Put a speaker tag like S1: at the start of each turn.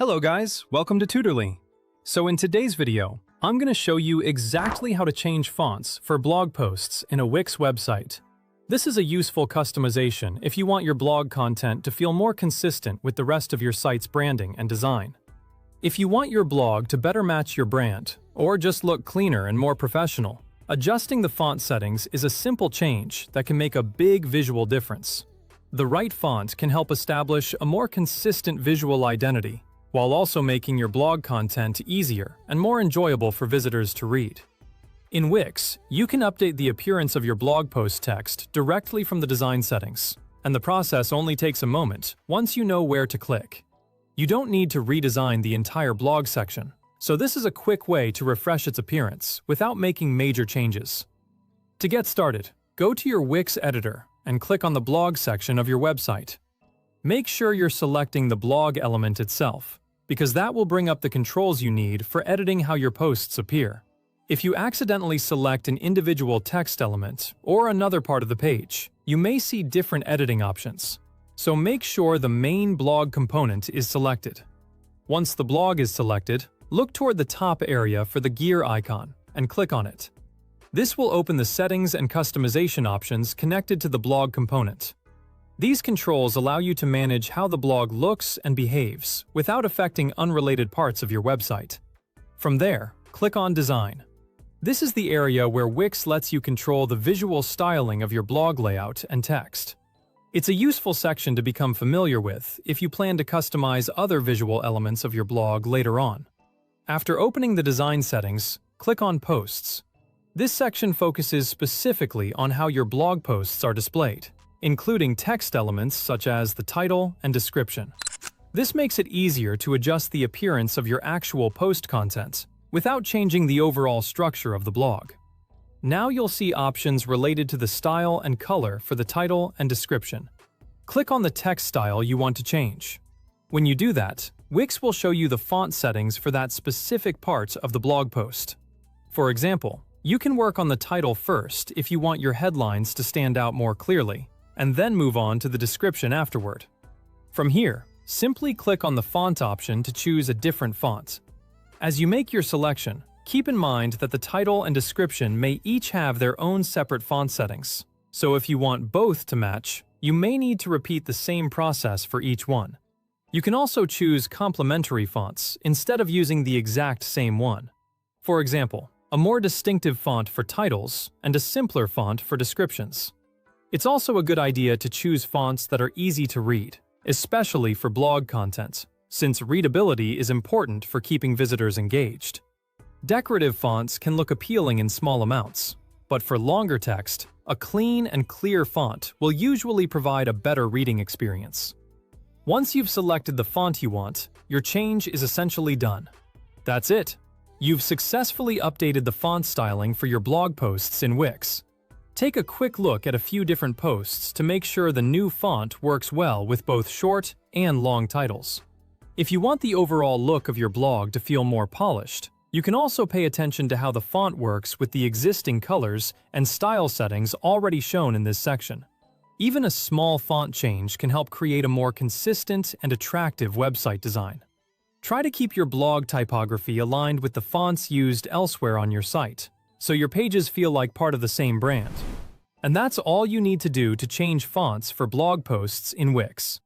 S1: Hello guys, welcome to Tutorly. So in today's video, I'm going to show you exactly how to change fonts for blog posts in a Wix website. This is a useful customization if you want your blog content to feel more consistent with the rest of your site's branding and design. If you want your blog to better match your brand, or just look cleaner and more professional, adjusting the font settings is a simple change that can make a big visual difference. The right font can help establish a more consistent visual identity, while also making your blog content easier and more enjoyable for visitors to read. In Wix, you can update the appearance of your blog post text directly from the design settings, and the process only takes a moment once you know where to click. You don't need to redesign the entire blog section, so this is a quick way to refresh its appearance without making major changes. To get started, go to your Wix editor and click on the blog section of your website. Make sure you're selecting the blog element itself, because that will bring up the controls you need for editing how your posts appear. If you accidentally select an individual text element or another part of the page, you may see different editing options. So make sure the main blog component is selected. Once the blog is selected, look toward the top area for the gear icon and click on it. This will open the settings and customization options connected to the blog component. These controls allow you to manage how the blog looks and behaves without affecting unrelated parts of your website. From there, click on Design. This is the area where Wix lets you control the visual styling of your blog layout and text. It's a useful section to become familiar with if you plan to customize other visual elements of your blog later on. After opening the design settings, click on Posts. This section focuses specifically on how your blog posts are displayed, including text elements such as the title and description. This makes it easier to adjust the appearance of your actual post content without changing the overall structure of the blog. Now you'll see options related to the style and color for the title and description. Click on the text style you want to change. When you do that, Wix will show you the font settings for that specific part of the blog post. For example, you can work on the title first if you want your headlines to stand out more clearly, and then move on to the description afterward. From here, simply click on the font option to choose a different font. As you make your selection, keep in mind that the title and description may each have their own separate font settings, so if you want both to match, you may need to repeat the same process for each one. You can also choose complementary fonts instead of using the exact same one. For example, a more distinctive font for titles and a simpler font for descriptions. It's also a good idea to choose fonts that are easy to read, especially for blog content, since readability is important for keeping visitors engaged. Decorative fonts can look appealing in small amounts, but for longer text, a clean and clear font will usually provide a better reading experience. Once you've selected the font you want, your change is essentially done. That's it. You've successfully updated the font styling for your blog posts in Wix. Take a quick look at a few different posts to make sure the new font works well with both short and long titles. If you want the overall look of your blog to feel more polished, you can also pay attention to how the font works with the existing colors and style settings already shown in this section. Even a small font change can help create a more consistent and attractive website design. Try to keep your blog typography aligned with the fonts used elsewhere on your site, so your pages feel like part of the same brand. And that's all you need to do to change fonts for blog posts in Wix.